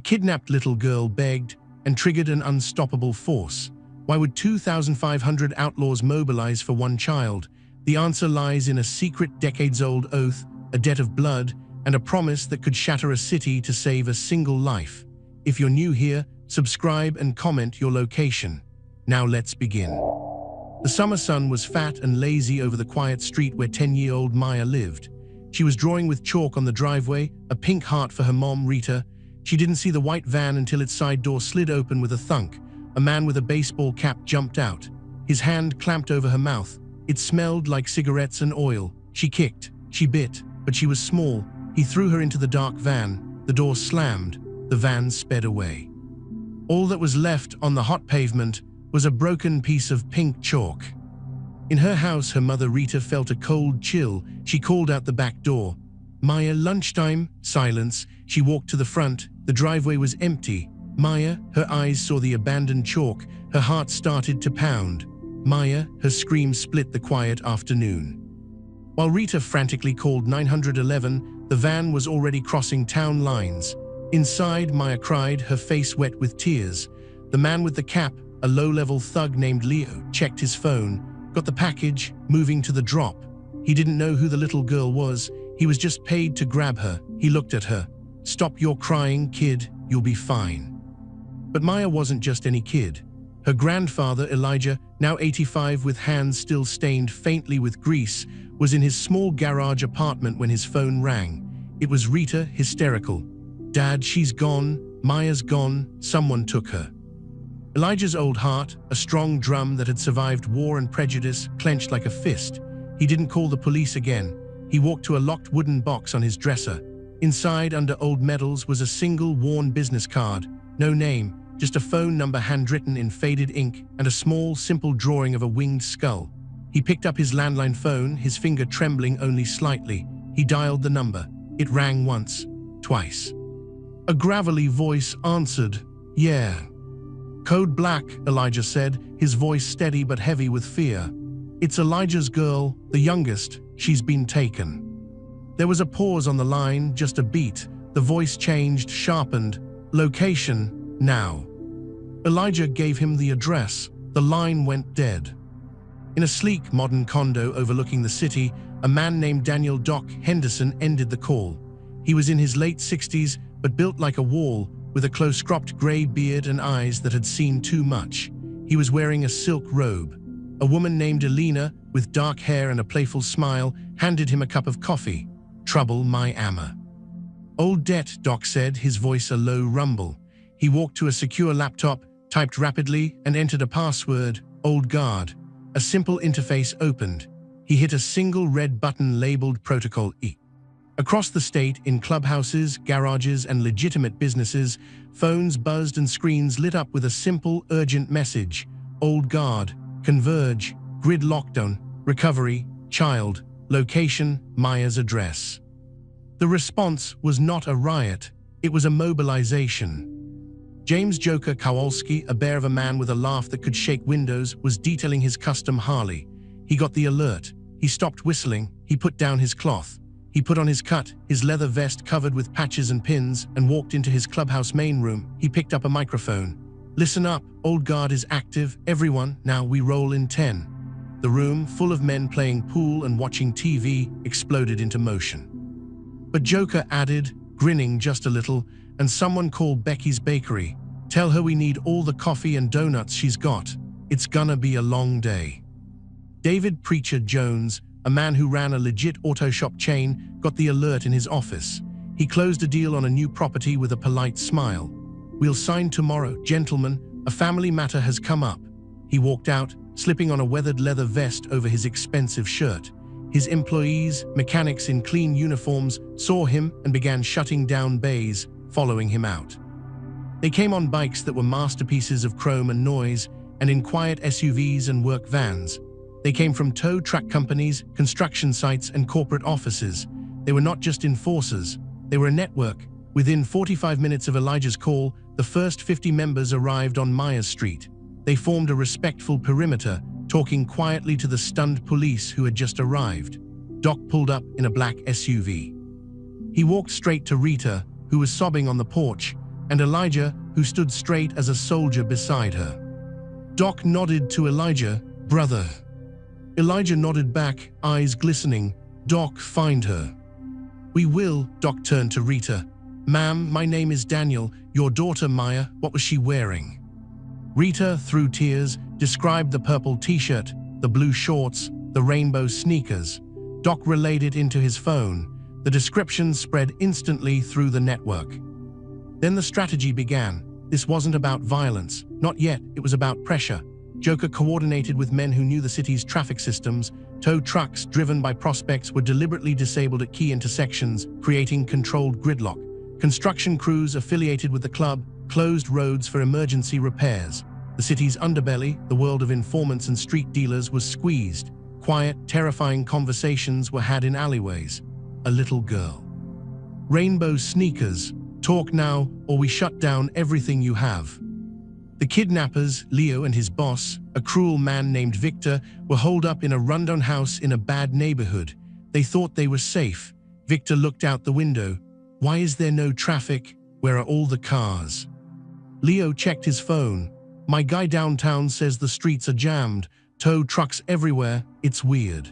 kidnapped little girl begged and triggered an unstoppable force. Why would 2,500 outlaws mobilize for one child? The answer lies in a secret decades-old oath, a debt of blood, and a promise that could shatter a city to save a single life. If you're new here, subscribe and comment your location. Now let's begin. The summer sun was fat and lazy over the quiet street where 10-year-old Maya lived. She was drawing with chalk on the driveway, a pink heart for her mom, Rita. She didn't see the white van until its side door slid open with a thunk. A man with a baseball cap jumped out. His hand clamped over her mouth. It smelled like cigarettes and oil. She kicked, she bit, but she was small. He threw her into the dark van. The door slammed. The van sped away. All that was left on the hot pavement was a broken piece of pink chalk. In her house, her mother Rita felt a cold chill. She called out the back door. Maya, lunchtime. Silence. She walked to the front. The driveway was empty. Maya, her eyes saw the abandoned chalk. Her heart started to pound. Maya, her scream split the quiet afternoon. While Rita frantically called 911, the van was already crossing town lines. Inside, Maya cried, her face wet with tears. The man with the cap, a low-level thug named Leo, checked his phone, got the package, moving to the drop. He didn't know who the little girl was. He was just paid to grab her. He looked at her. Stop your crying, kid. You'll be fine. But Maya wasn't just any kid. Her grandfather, Elijah, now 85 with hands still stained faintly with grease, was in his small garage apartment when his phone rang. It was Rita, hysterical. Dad, she's gone. Maya's gone. Someone took her. Elijah's old heart, a strong drum that had survived war and prejudice, clenched like a fist. He didn't call the police again. He walked to a locked wooden box on his dresser. Inside, under old medals, was a single worn business card. No name, just a phone number handwritten in faded ink and a small, simple drawing of a winged skull. He picked up his landline phone, his finger trembling only slightly. He dialed the number. It rang once, twice. A gravelly voice answered. Yeah. Code Black, Elijah said, his voice steady but heavy with fear. It's Elijah's girl, the youngest. She's been taken. There was a pause on the line, just a beat. The voice changed, sharpened. Location, now. Elijah gave him the address. The line went dead. In a sleek, modern condo overlooking the city, a man named Daniel Doc Henderson ended the call. He was in his late 60s, but built like a wall, with a close-cropped gray beard and eyes that had seen too much. He was wearing a silk robe. A woman named Elena, with dark hair and a playful smile, handed him a cup of coffee. Trouble, my Amma. Old debt, Doc said, his voice a low rumble. He walked to a secure laptop, typed rapidly, and entered a password, Old Guard. A simple interface opened. He hit a single red button labeled Protocol E. Across the state, in clubhouses, garages, and legitimate businesses, phones buzzed and screens lit up with a simple, urgent message. Old Guard. Converge. Grid lockdown. Recovery. Child. Location. Maya's address. The response was not a riot. It was a mobilization. James Joker Kowalski, a bear of a man with a laugh that could shake windows, was detailing his custom Harley. He got the alert. He stopped whistling. He put down his cloth. He put on his cut, his leather vest covered with patches and pins, and walked into his clubhouse main room. He picked up a microphone. Listen up, Old Guard is active. Everyone, now we roll in 10. The room, full of men playing pool and watching TV, exploded into motion. But Joker added, grinning just a little, and someone called Becky's Bakery. Tell her we need all the coffee and donuts she's got. It's gonna be a long day. David Preacher Jones, a man who ran a legit auto shop chain, got the alert in his office. He closed a deal on a new property with a polite smile. We'll sign tomorrow, gentlemen. A family matter has come up. He walked out, slipping on a weathered leather vest over his expensive shirt. His employees, mechanics in clean uniforms, saw him and began shutting down bays, following him out. They came on bikes that were masterpieces of chrome and noise, and in quiet SUVs and work vans. They came from tow truck companies, construction sites, and corporate offices. They were not just enforcers. They were a network. Within 45 minutes of Elijah's call, the first 50 members arrived on Myers Street. They formed a respectful perimeter, talking quietly to the stunned police who had just arrived. Doc pulled up in a black SUV. He walked straight to Rita, who was sobbing on the porch, and Elijah, who stood straight as a soldier beside her. Doc nodded to Elijah, "Brother." Elijah nodded back, eyes glistening. "Doc, find her." "We will." Doc turned to Rita. "Ma'am, my name is Daniel. Your daughter Maya, what was she wearing?" Rita, through tears, described the purple t-shirt, the blue shorts, the rainbow sneakers. Doc relayed it into his phone. The description spread instantly through the network. Then the strategy began. This wasn't about violence. Not yet. It was about pressure. Joker coordinated with men who knew the city's traffic systems. Tow trucks driven by prospects were deliberately disabled at key intersections, creating controlled gridlock. Construction crews affiliated with the club closed roads for emergency repairs. The city's underbelly, the world of informants and street dealers, was squeezed. Quiet, terrifying conversations were had in alleyways. A little girl. "Rainbow sneakers. Talk now, or we shut down everything you have." The kidnappers, Leo and his boss, a cruel man named Victor, were holed up in a rundown house in a bad neighborhood. They thought they were safe. Victor looked out the window. "Why is there no traffic? Where are all the cars?" Leo checked his phone. "My guy downtown says the streets are jammed. Tow trucks everywhere. It's weird."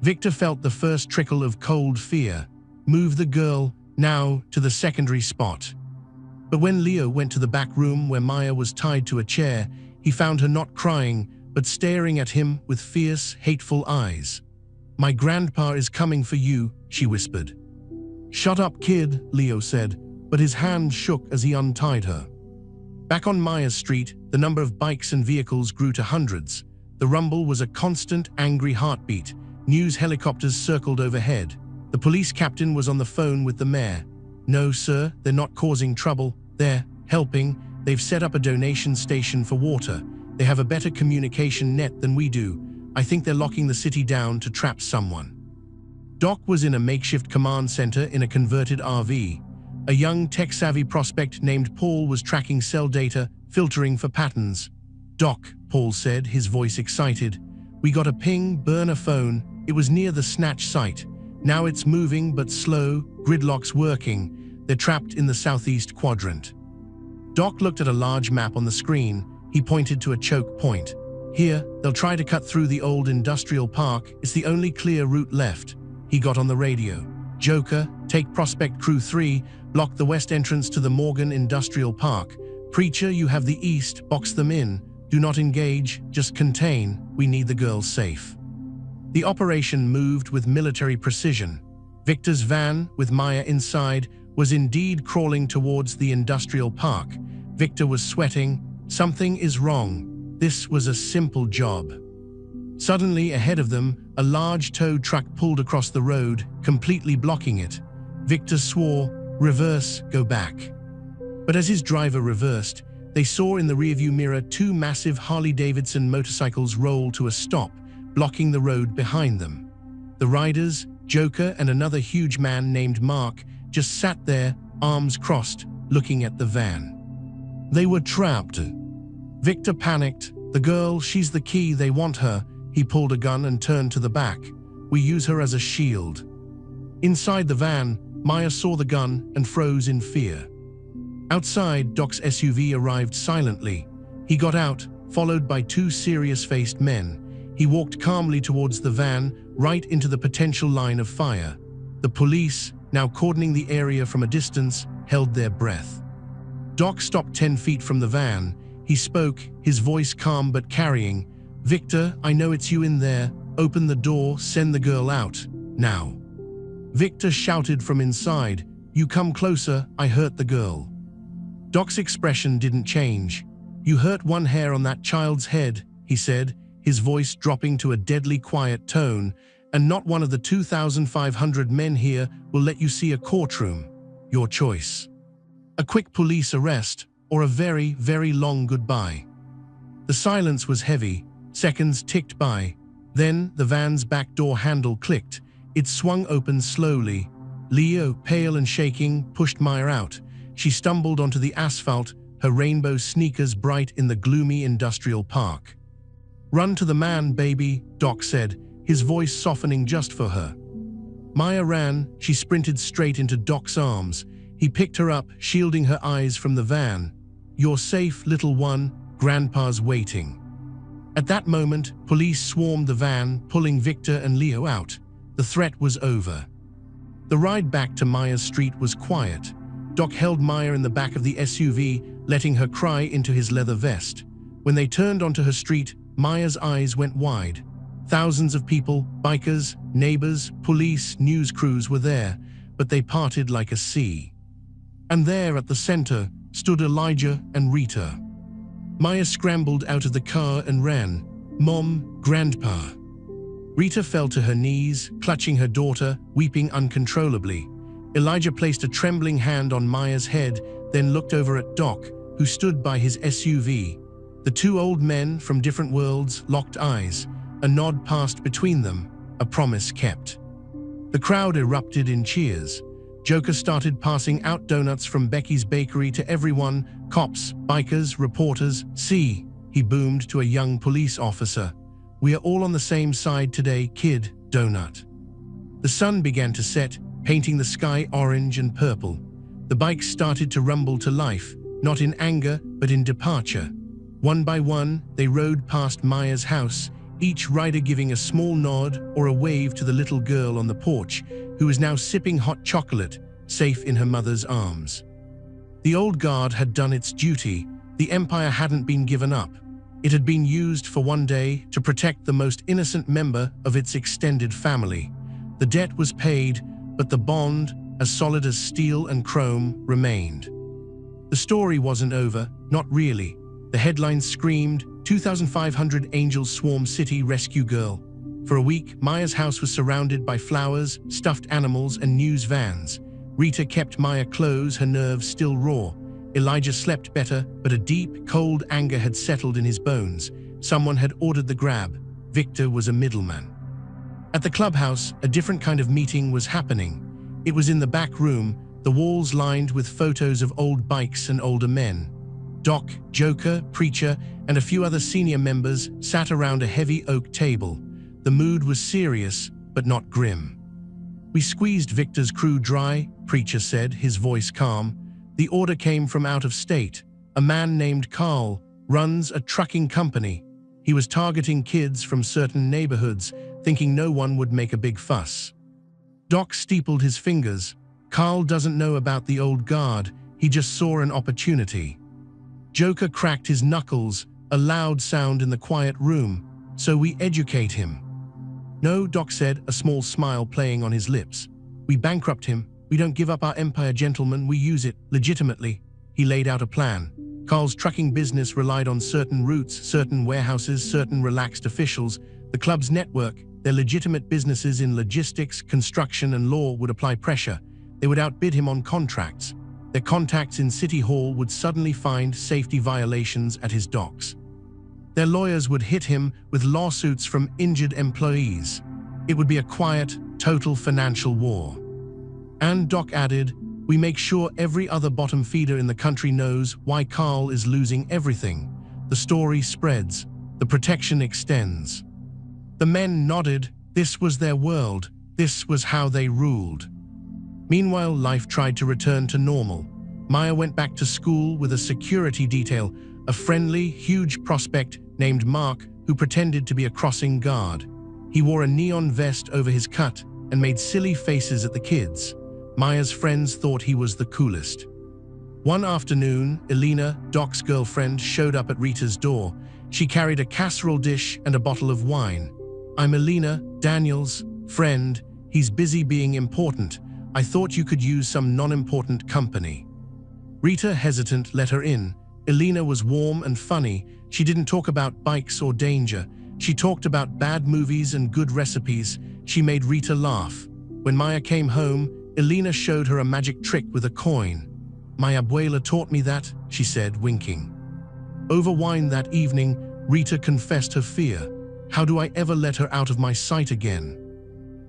Victor felt the first trickle of cold fear. Move the girl, now, to the secondary spot. But when Leo went to the back room where Maya was tied to a chair, he found her not crying, but staring at him with fierce, hateful eyes. "My grandpa is coming for you," she whispered. "Shut up, kid," Leo said, but his hand shook as he untied her. Back on Maya's street, the number of bikes and vehicles grew to hundreds. The rumble was a constant, angry heartbeat. News helicopters circled overhead. The police captain was on the phone with the mayor. "No, sir, they're not causing trouble. They're helping. They've set up a donation station for water. They have a better communication net than we do. I think they're locking the city down to trap someone." Doc was in a makeshift command center in a converted RV. A young tech-savvy prospect named Paul was tracking cell data, filtering for patterns. "Doc," Paul said, his voice excited. "We got a ping, burner phone. It was near the snatch site. Now it's moving but slow, gridlock's working. They're trapped in the southeast quadrant." Doc looked at a large map on the screen. He pointed to a choke point. "Here, they'll try to cut through the old industrial park. It's the only clear route left." He got on the radio. "Joker, take Prospect Crew 3, block the west entrance to the Morgan Industrial Park. Preacher, you have the east, box them in. Do not engage, just contain. We need the girls safe." The operation moved with military precision. Victor's van, with Maya inside, was indeed crawling towards the industrial park. Victor was sweating. Something is wrong. This was a simple job. Suddenly, ahead of them, a large tow truck pulled across the road, completely blocking it. Victor swore, "Reverse, go back." But as his driver reversed, they saw in the rearview mirror two massive Harley-Davidson motorcycles roll to a stop, blocking the road behind them. The riders, Joker and another huge man named Mark, just sat there, arms crossed, looking at the van. They were trapped. Victor panicked. "The girl, she's the key, they want her." He pulled a gun and turned to the back. "We use her as a shield." Inside the van, Maya saw the gun and froze in fear. Outside, Doc's SUV arrived silently. He got out, followed by two serious-faced men. He walked calmly towards the van, right into the potential line of fire. The police, now cordoning the area from a distance, held their breath. Doc stopped 10 feet from the van. He spoke, his voice calm but carrying. "Victor, I know it's you in there. Open the door, send the girl out. Now." Victor shouted from inside, "You come closer, I hurt the girl." Doc's expression didn't change. "You hurt one hair on that child's head," he said, his voice dropping to a deadly quiet tone, "and not one of the 2,500 men here will let you see a courtroom. Your choice. A quick police arrest, or a very, very long goodbye." The silence was heavy. Seconds ticked by. Then the van's back door handle clicked. It swung open slowly. Leo, pale and shaking, pushed Maya out. She stumbled onto the asphalt, her rainbow sneakers bright in the gloomy industrial park. "Run to the man, baby," Doc said, his voice softening just for her. Maya ran. She sprinted straight into Doc's arms. He picked her up, shielding her eyes from the van. "You're safe, little one. Grandpa's waiting." At that moment, police swarmed the van, pulling Victor and Leo out. The threat was over. The ride back to Maya's street was quiet. Doc held Maya in the back of the SUV, letting her cry into his leather vest. When they turned onto her street, Maya's eyes went wide. Thousands of people, bikers, neighbors, police, news crews were there, but they parted like a sea. And there at the center stood Elijah and Rita. Maya scrambled out of the car and ran. "Mom, Grandpa." Rita fell to her knees, clutching her daughter, weeping uncontrollably. Elijah placed a trembling hand on Maya's head, then looked over at Doc, who stood by his SUV. The two old men from different worlds locked eyes. A nod passed between them, a promise kept. The crowd erupted in cheers. Joker started passing out donuts from Becky's bakery to everyone, cops, bikers, reporters. "See," he boomed to a young police officer. "We are all on the same side today, kid, donut." The sun began to set, painting the sky orange and purple. The bikes started to rumble to life, not in anger, but in departure. One by one, they rode past Maya's house, each rider giving a small nod or a wave to the little girl on the porch, who was now sipping hot chocolate, safe in her mother's arms. The old guard had done its duty. The Empire hadn't been given up. It had been used for one day to protect the most innocent member of its extended family. The debt was paid, but the bond, as solid as steel and chrome, remained. The story wasn't over, not really. The headlines screamed, 2,500 Angels Swarm City Rescue Girl. For a week, Maya's house was surrounded by flowers, stuffed animals, and news vans. Rita kept Maya close, her nerves still raw. Elijah slept better, but a deep, cold anger had settled in his bones. Someone had ordered the grab. Victor was a middleman. At the clubhouse, a different kind of meeting was happening. It was in the back room, the walls lined with photos of old bikes and older men. Doc, Joker, Preacher, and a few other senior members sat around a heavy oak table. The mood was serious, but not grim. "We squeezed Victor's crew dry," Preacher said, his voice calm. "The order came from out of state. A man named Carl runs a trucking company. He was targeting kids from certain neighborhoods, thinking no one would make a big fuss." Doc steepled his fingers. "Carl doesn't know about the old guard. He just saw an opportunity." Joker cracked his knuckles, a loud sound in the quiet room. "So we educate him." "No," Doc said, a small smile playing on his lips. "We bankrupt him. We don't give up our empire, gentlemen. We use it legitimately." He laid out a plan. Carl's trucking business relied on certain routes, certain warehouses, certain relaxed officials. The club's network, their legitimate businesses in logistics, construction, and law would apply pressure. They would outbid him on contracts. Their contacts in City Hall would suddenly find safety violations at his docks. Their lawyers would hit him with lawsuits from injured employees. It would be a quiet, total financial war. And Doc added, "We make sure every other bottom feeder in the country knows why Carl is losing everything. The story spreads. The protection extends." The men nodded. This was their world. This was how they ruled. Meanwhile, life tried to return to normal. Maya went back to school with a security detail, a friendly, huge prospect named Mark who pretended to be a crossing guard. He wore a neon vest over his cut and made silly faces at the kids. Maya's friends thought he was the coolest. One afternoon, Elena, Doc's girlfriend, showed up at Rita's door. She carried a casserole dish and a bottle of wine. "I'm Elena, Daniel's friend. He's busy being important. I thought you could use some non-important company." Rita, hesitant, let her in. Elena was warm and funny. She didn't talk about bikes or danger. She talked about bad movies and good recipes. She made Rita laugh. When Maya came home, Elena showed her a magic trick with a coin. "My abuela taught me that," she said, winking. Over wine that evening, Rita confessed her fear. "How do I ever let her out of my sight again?"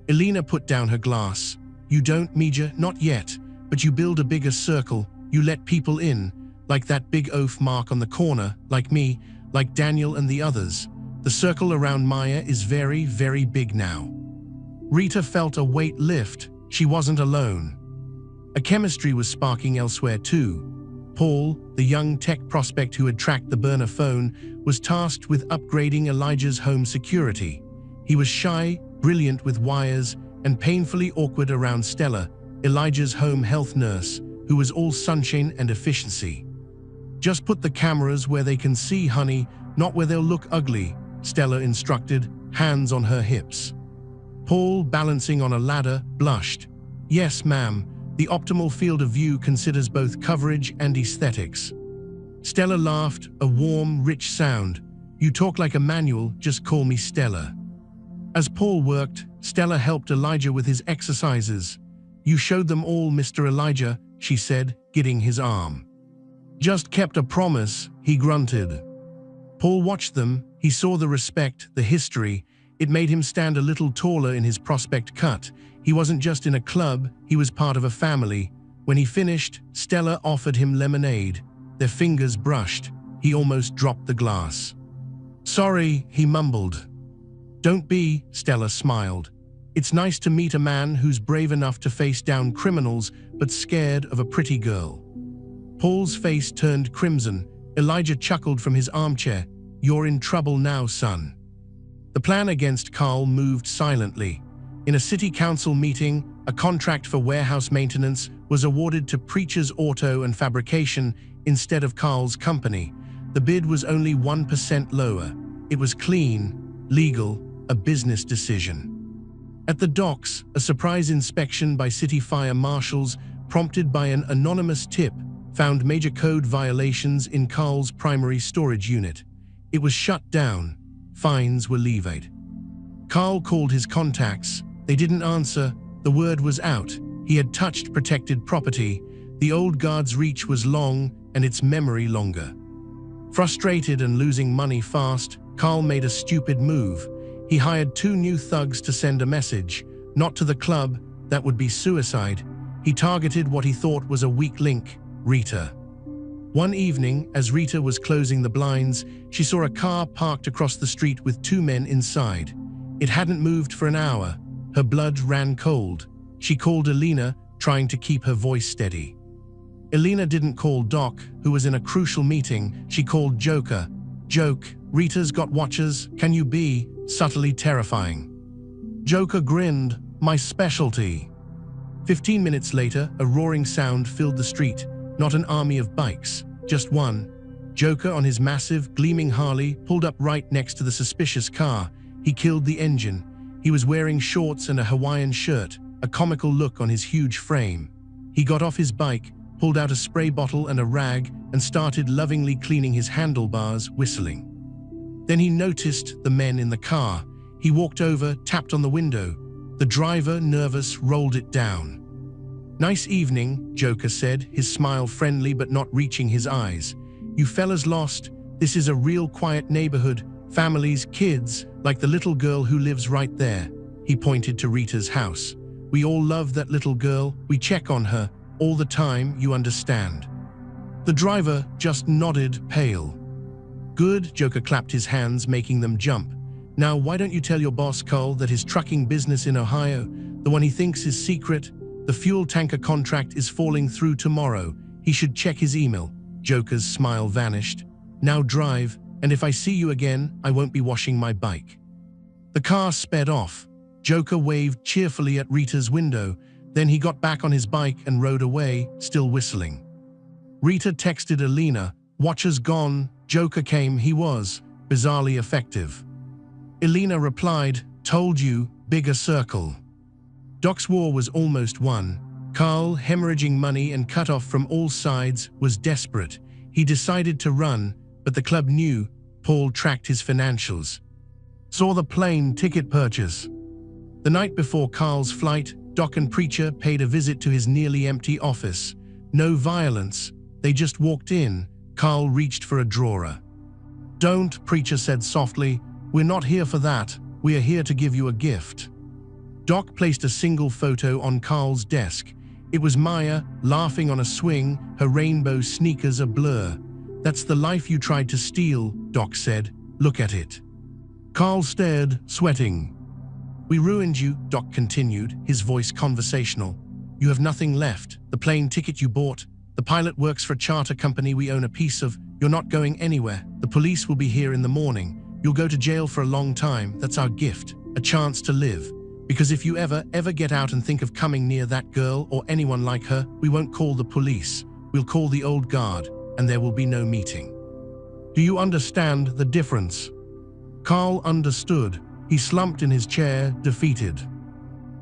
Elena put down her glass. "You don't, Mija, not yet, but you build a bigger circle. You let people in, like that big oaf Mark on the corner, like me, like Daniel and the others. The circle around Maya is very, very big now." Rita felt a weight lift. She wasn't alone. A chemistry was sparking elsewhere too. Paul, the young tech prospect who had tracked the burner phone, was tasked with upgrading Elijah's home security. He was shy, brilliant with wires, and painfully awkward around Stella, Elijah's home health nurse, who was all sunshine and efficiency. "Just put the cameras where they can see, honey, not where they'll look ugly," Stella instructed, hands on her hips. Paul, balancing on a ladder, blushed. "Yes, ma'am. The optimal field of view considers both coverage and aesthetics." Stella laughed, a warm, rich sound. "You talk like a manual, just call me Stella." As Paul worked, Stella helped Elijah with his exercises. "You showed them all, Mr. Elijah," she said, getting his arm. "Just kept a promise," he grunted. Paul watched them. He saw the respect, the history. It made him stand a little taller in his prospect cut. He wasn't just in a club, he was part of a family. When he finished, Stella offered him lemonade. Their fingers brushed. He almost dropped the glass. "Sorry," he mumbled. "Don't be," Stella smiled. "It's nice to meet a man who's brave enough to face down criminals but scared of a pretty girl." Paul's face turned crimson. Elijah chuckled from his armchair. "You're in trouble now, son." The plan against Carl moved silently. In a city council meeting, a contract for warehouse maintenance was awarded to Preacher's Auto and Fabrication instead of Carl's company. The bid was only 1% lower. It was clean, legal, a business decision. At the docks, a surprise inspection by city fire marshals, prompted by an anonymous tip, found major code violations in Carl's primary storage unit. It was shut down. Fines were levied. Carl called his contacts. They didn't answer. The word was out. He had touched protected property. The old guard's reach was long and its memory longer. Frustrated and losing money fast, Carl made a stupid move. He hired 2 new thugs to send a message, not to the club, that would be suicide. He targeted what he thought was a weak link, Rita. One evening, as Rita was closing the blinds, she saw a car parked across the street with 2 men inside. It hadn't moved for an hour. Her blood ran cold. She called Elena, trying to keep her voice steady. Elena didn't call Doc, who was in a crucial meeting. She called Joker. "Joke, Rita's got watchers, can you be?" Subtly terrifying. Joker grinned. "My specialty." 15 minutes later, a roaring sound filled the street. Not an army of bikes, just one. Joker on his massive, gleaming Harley pulled up right next to the suspicious car. He killed the engine. He was wearing shorts and a Hawaiian shirt, a comical look on his huge frame. He got off his bike, pulled out a spray bottle and a rag, and started lovingly cleaning his handlebars, whistling. Then he noticed the men in the car. He walked over, tapped on the window. The driver, nervous, rolled it down. "Nice evening," Joker said, his smile friendly but not reaching his eyes. "You fellas lost? This is a real quiet neighborhood. Families, kids, like the little girl who lives right there." He pointed to Rita's house. "We all love that little girl. We check on her all the time, you understand." The driver just nodded, pale. "Good," Joker clapped his hands, making them jump. "Now why don't you tell your boss, Carl, that his trucking business in Ohio, the one he thinks is secret, the fuel tanker contract is falling through tomorrow. He should check his email." Joker's smile vanished. "Now drive, and if I see you again, I won't be washing my bike." The car sped off. Joker waved cheerfully at Rita's window. Then he got back on his bike and rode away, still whistling. Rita texted Elena, "Watcher's gone." Joker came. He was bizarrely effective. Elena replied, "Told you, bigger circle." Doc's war was almost won. Carl, hemorrhaging money and cut off from all sides, was desperate. He decided to run, but the club knew. Paul tracked his financials. Saw the plane ticket purchase. The night before Carl's flight, Doc and Preacher paid a visit to his nearly empty office. No violence. They just walked in. Carl reached for a drawer. "Don't," Preacher said softly. "We're not here for that. We are here to give you a gift." Doc placed a single photo on Carl's desk. It was Maya, laughing on a swing, her rainbow sneakers a blur. "That's the life you tried to steal," Doc said. "Look at it." Carl stared, sweating. "We ruined you," Doc continued, his voice conversational. You have nothing left. The plane ticket you bought. The pilot works for a charter company we own a piece of. You're not going anywhere. The police will be here in the morning. You'll go to jail for a long time. That's our gift. A chance to live. Because if you ever get out and think of coming near that girl or anyone like her, we won't call the police. We'll call the old guard, and there will be no meeting. Do you understand the difference? Carl understood. He slumped in his chair, defeated.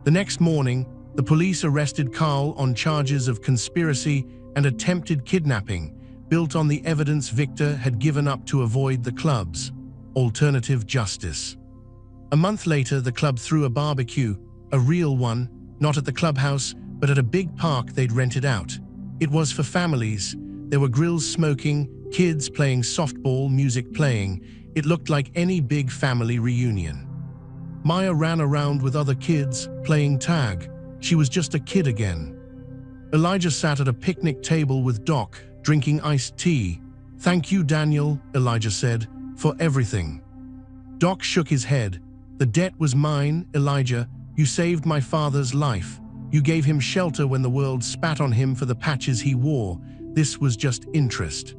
The next morning, the police arrested Carl on charges of conspiracy and attempted kidnapping, built on the evidence Victor had given up to avoid the club's alternative justice. A month later, the club threw a barbecue, a real one, not at the clubhouse, but at a big park they'd rented out. It was for families. There were grills smoking, kids playing softball, music playing. It looked like any big family reunion. Maya ran around with other kids, playing tag. She was just a kid again. Elijah sat at a picnic table with Doc, drinking iced tea. "Thank you, Daniel," Elijah said, "for everything." Doc shook his head. "The debt was mine, Elijah. You saved my father's life. You gave him shelter when the world spat on him for the patches he wore. This was just interest."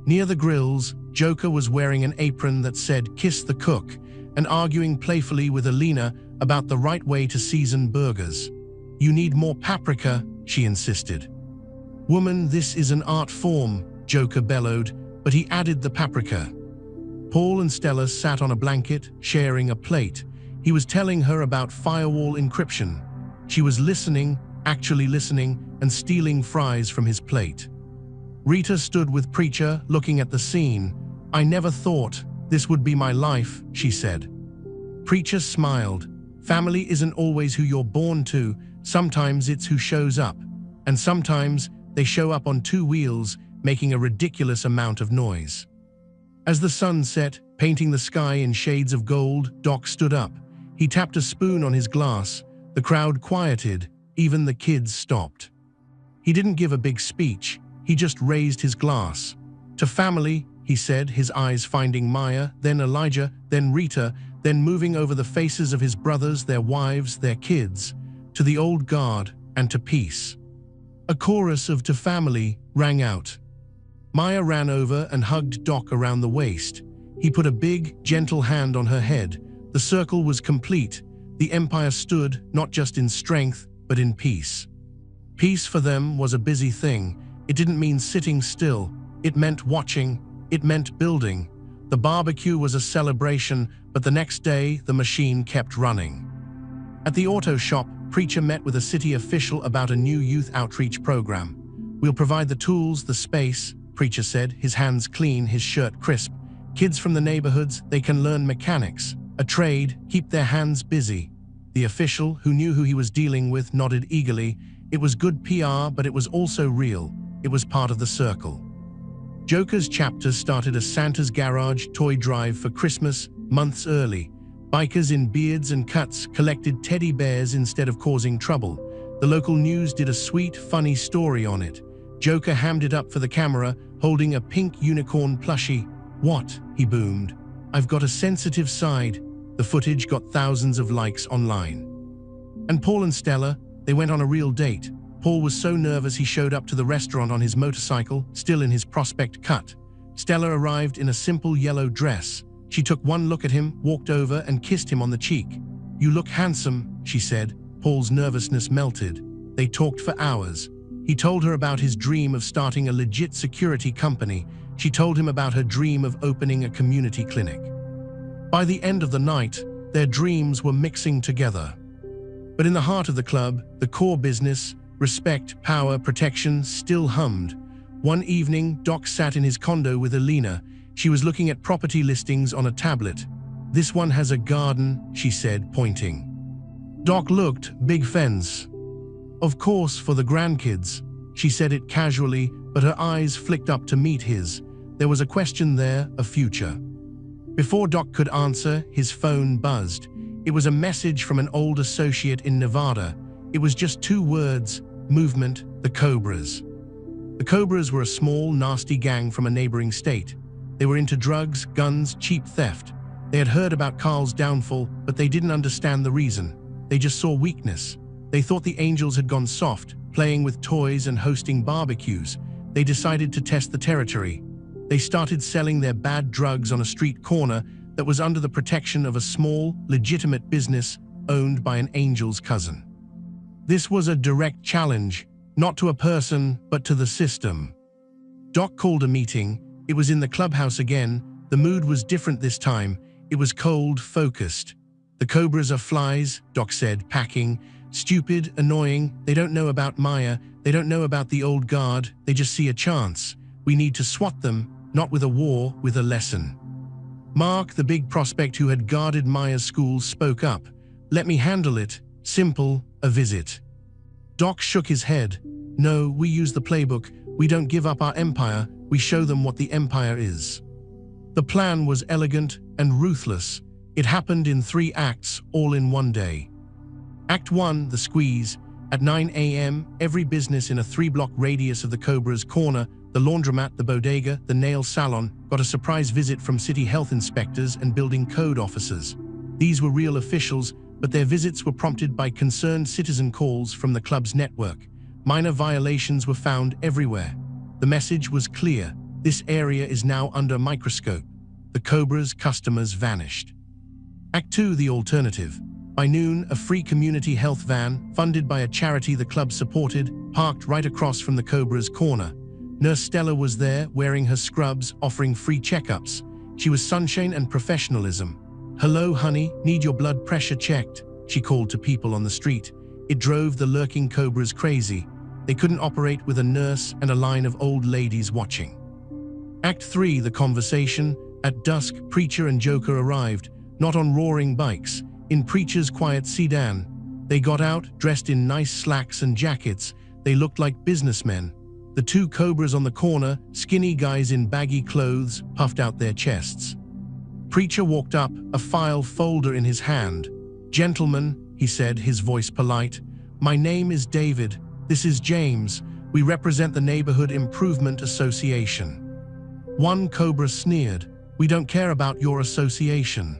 Near the grills, Joker was wearing an apron that said "Kiss the Cook" and arguing playfully with Alina about the right way to season burgers. "You need more paprika," she insisted. "Woman, this is an art form," Joker bellowed, but he added the paprika. Paul and Stella sat on a blanket, sharing a plate. He was telling her about firewall encryption. She was listening, actually listening, and stealing fries from his plate. Rita stood with Preacher, looking at the scene. "I never thought this would be my life," she said. Preacher smiled. "Family isn't always who you're born to. Sometimes it's who shows up. And sometimes they show up on two wheels, making a ridiculous amount of noise." As the sun set, painting the sky in shades of gold, Doc stood up. He tapped a spoon on his glass. The crowd quieted. Even the kids stopped. He didn't give a big speech. He just raised his glass. "To family," he said, his eyes finding Maya, then Elijah, then Rita, then moving over the faces of his brothers, their wives, their kids. "To the old guard, and to peace." A chorus of "to family" rang out. Maya ran over and hugged Doc around the waist. He put a big, gentle hand on her head. The circle was complete. The empire stood, not just in strength, but in peace. Peace for them was a busy thing. It didn't mean sitting still. It meant watching. It meant building. The barbecue was a celebration, but the next day, the machine kept running. At the auto shop, Preacher met with a city official about a new youth outreach program. "We'll provide the tools, the space," Preacher said, his hands clean, his shirt crisp. "Kids from the neighborhoods, they can learn mechanics, a trade, keep their hands busy." The official, who knew who he was dealing with, nodded eagerly. It was good PR, but it was also real. It was part of the circle. Joker's chapter started a Santa's Garage toy drive for Christmas, months early. Bikers in beards and cuts collected teddy bears instead of causing trouble. The local news did a sweet, funny story on it. Joker hammed it up for the camera, holding a pink unicorn plushie. "What?" he boomed. "I've got a sensitive side." The footage got thousands of likes online. And Paul and Stella, they went on a real date. Paul was so nervous he showed up to the restaurant on his motorcycle, still in his prospect cut. Stella arrived in a simple yellow dress. She took one look at him, walked over, and kissed him on the cheek. "You look handsome," she said. Paul's nervousness melted. They talked for hours. He told her about his dream of starting a legit security company. She told him about her dream of opening a community clinic. By the end of the night, their dreams were mixing together. But in the heart of the club, the core business, respect, power, protection, still hummed. One evening, Doc sat in his condo with Alina. She was looking at property listings on a tablet. "This one has a garden," she said, pointing. Doc looked, "Big fence." "Of course, for the grandkids." She said it casually, but her eyes flicked up to meet his. There was a question there, a future. Before Doc could answer, his phone buzzed. It was a message from an old associate in Nevada. It was just two words: movement, the Cobras. The Cobras were a small, nasty gang from a neighboring state. They were into drugs, guns, cheap theft. They had heard about Carl's downfall, but they didn't understand the reason. They just saw weakness. They thought the angels had gone soft, playing with toys and hosting barbecues. They decided to test the territory. They started selling their bad drugs on a street corner that was under the protection of a small, legitimate business owned by an angel's cousin. This was a direct challenge, not to a person, but to the system. Doc called a meeting. It was in the clubhouse again. The mood was different this time. It was cold, focused. "The Cobras are flies," Doc said, packing. "Stupid, annoying. They don't know about Maya. They don't know about the old guard. They just see a chance. We need to swat them, not with a war, with a lesson." Mark, the big prospect who had guarded Maya's school, spoke up. "Let me handle it. Simple, a visit." Doc shook his head. "No, we use the playbook. We don't give up our empire. We show them what the empire is." The plan was elegant and ruthless. It happened in 3 acts, all in one day. Act 1, the squeeze. At 9 a.m., every business in a 3-block radius of the Cobra's corner, the laundromat, the bodega, the nail salon, got a surprise visit from city health inspectors and building code officers. These were real officials, but their visits were prompted by concerned citizen calls from the club's network. Minor violations were found everywhere. The message was clear: this area is now under microscope. The Cobra's customers vanished. Act 2, the alternative. By noon, a free community health van, funded by a charity the club supported, parked right across from the Cobra's corner. Nurse Stella was there, wearing her scrubs, offering free checkups. She was sunshine and professionalism. "Hello, honey, need your blood pressure checked," she called to people on the street. It drove the lurking Cobras crazy. They couldn't operate with a nurse and a line of old ladies watching. Act 3, the conversation. At dusk, Preacher and Joker arrived, not on roaring bikes, in Preacher's quiet sedan. They got out, dressed in nice slacks and jackets. They looked like businessmen. The 2 Cobras on the corner, skinny guys in baggy clothes, puffed out their chests. Preacher walked up, a file folder in his hand. "Gentlemen," he said, his voice polite, "my name is David. This is James. We represent the Neighborhood Improvement Association." One Cobra sneered. "We don't care about your association."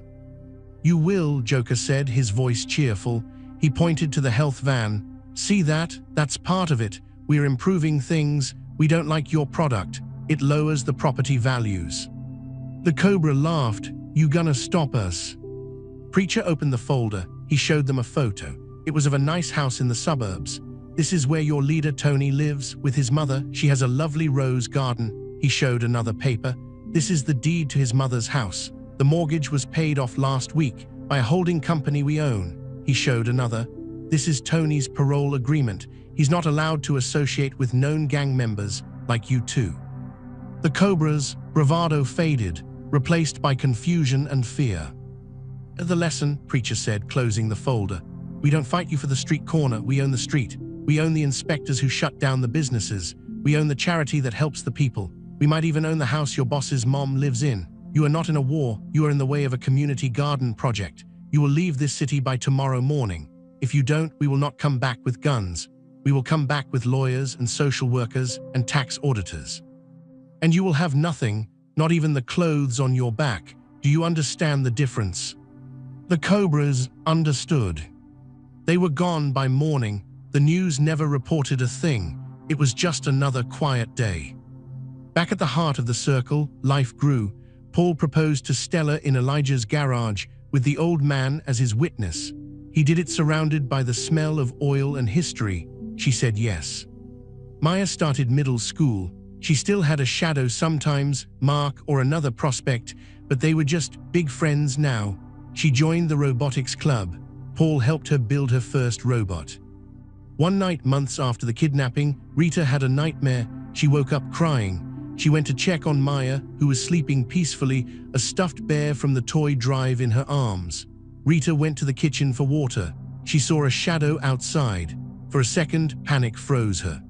"You will," Joker said, his voice cheerful. He pointed to the health van. "See that? That's part of it. We're improving things. We don't like your product. It lowers the property values." The Cobra laughed. "You gonna stop us?" Preacher opened the folder. He showed them a photo. It was of a nice house in the suburbs. "This is where your leader Tony lives, with his mother. She has a lovely rose garden." He showed another paper. "This is the deed to his mother's house. The mortgage was paid off last week by a holding company we own." He showed another. "This is Tony's parole agreement. He's not allowed to associate with known gang members like you two." The Cobra's bravado faded, replaced by confusion and fear. "The lesson," Preacher said, closing the folder. "We don't fight you for the street corner. We own the street. We own the inspectors who shut down the businesses. We own the charity that helps the people. We might even own the house your boss's mom lives in. You are not in a war. You are in the way of a community garden project. You will leave this city by tomorrow morning. If you don't, we will not come back with guns. We will come back with lawyers and social workers and tax auditors. And you will have nothing, not even the clothes on your back. Do you understand the difference?" The Cobras understood. They were gone by morning. The news never reported a thing. It was just another quiet day. Back at the heart of the circle, life grew. Paul proposed to Stella in Elijah's garage, with the old man as his witness. He did it surrounded by the smell of oil and history. She said yes. Maya started middle school. She still had a shadow sometimes, Mark or another prospect, but they were just big friends now. She joined the robotics club. Paul helped her build her first robot. One night, months after the kidnapping, Rita had a nightmare. She woke up crying. She went to check on Maya, who was sleeping peacefully, a stuffed bear from the toy drive in her arms. Rita went to the kitchen for water. She saw a shadow outside. For a second, panic froze her.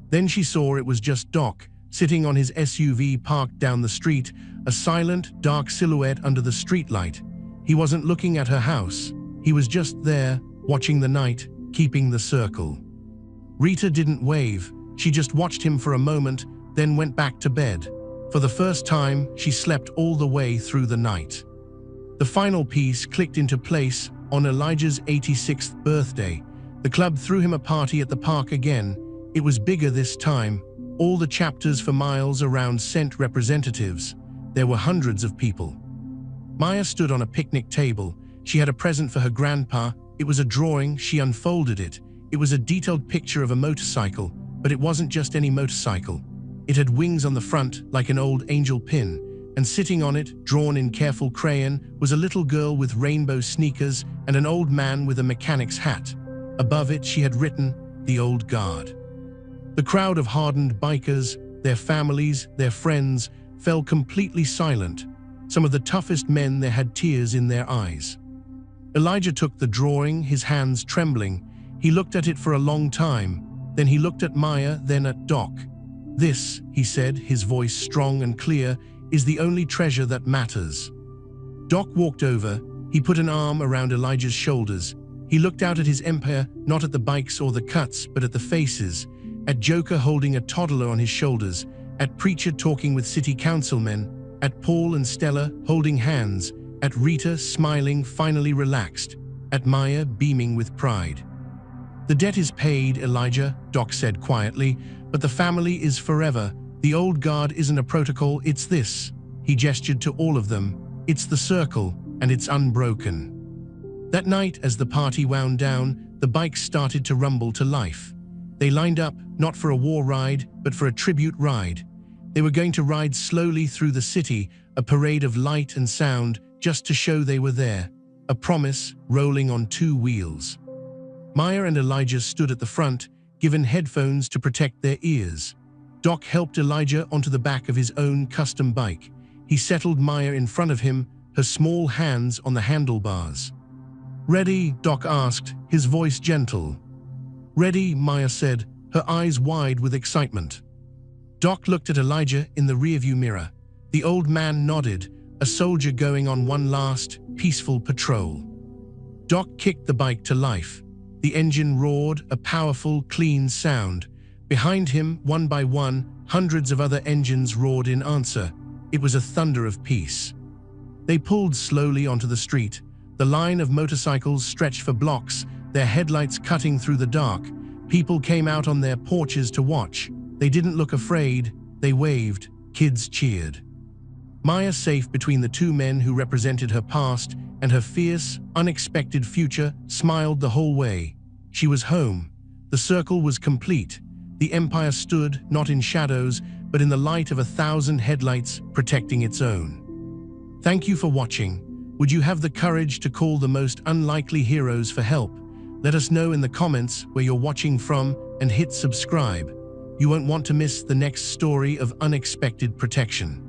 Then she saw it was just Doc, sitting on his SUV parked down the street, a silent, dark silhouette under the streetlight. He wasn't looking at her house. He was just there, watching the night, keeping the circle. Rita didn't wave. She just watched him for a moment, then went back to bed. For the first time, she slept all the way through the night. The final piece clicked into place on Elijah's 86th birthday. The club threw him a party at the park again. It was bigger this time. All the chapters for miles around sent representatives. There were hundreds of people. Maya stood on a picnic table. She had a present for her grandpa. It was a drawing. She unfolded it. It was a detailed picture of a motorcycle, but it wasn't just any motorcycle. It had wings on the front, like an old angel pin, and sitting on it, drawn in careful crayon, was a little girl with rainbow sneakers and an old man with a mechanic's hat. Above it, she had written, "The Old Guard." The crowd of hardened bikers, their families, their friends, fell completely silent. Some of the toughest men there had tears in their eyes. Elijah took the drawing, his hands trembling. He looked at it for a long time. Then he looked at Maya, then at Doc. "This," he said, his voice strong and clear, "is the only treasure that matters." Doc walked over. He put an arm around Elijah's shoulders. He looked out at his empire, not at the bikes or the cuts, but at the faces. At Joker holding a toddler on his shoulders. At Preacher talking with city councilmen. At Paul and Stella holding hands. At Rita smiling, finally relaxed. At Maya beaming with pride. "The debt is paid, Elijah," Doc said quietly, "but the family is forever. The Old Guard isn't a protocol, it's this." He gestured to all of them. "It's the circle, and it's unbroken." That night, as the party wound down, the bikes started to rumble to life. They lined up, not for a war ride, but for a tribute ride. They were going to ride slowly through the city, a parade of light and sound, just to show they were there. A promise, rolling on two wheels. Maya and Elijah stood at the front, given headphones to protect their ears. Doc helped Elijah onto the back of his own custom bike. He settled Maya in front of him, her small hands on the handlebars. "Ready?" Doc asked, his voice gentle. "Ready," Maya said, her eyes wide with excitement. Doc looked at Elijah in the rearview mirror. The old man nodded, a soldier going on one last, peaceful patrol. Doc kicked the bike to life. The engine roared, a powerful, clean sound. Behind him, one by one, hundreds of other engines roared in answer. It was a thunder of peace. They pulled slowly onto the street. The line of motorcycles stretched for blocks, their headlights cutting through the dark. People came out on their porches to watch. They didn't look afraid. They waved. Kids cheered. Maya, safe between the two men who represented her past and her fierce, unexpected future, smiled the whole way. She was home. The circle was complete. The empire stood, not in shadows, but in the light of 1,000 headlights protecting its own. Thank you for watching. Would you have the courage to call the most unlikely heroes for help? Let us know in the comments where you're watching from and hit subscribe. You won't want to miss the next story of unexpected protection.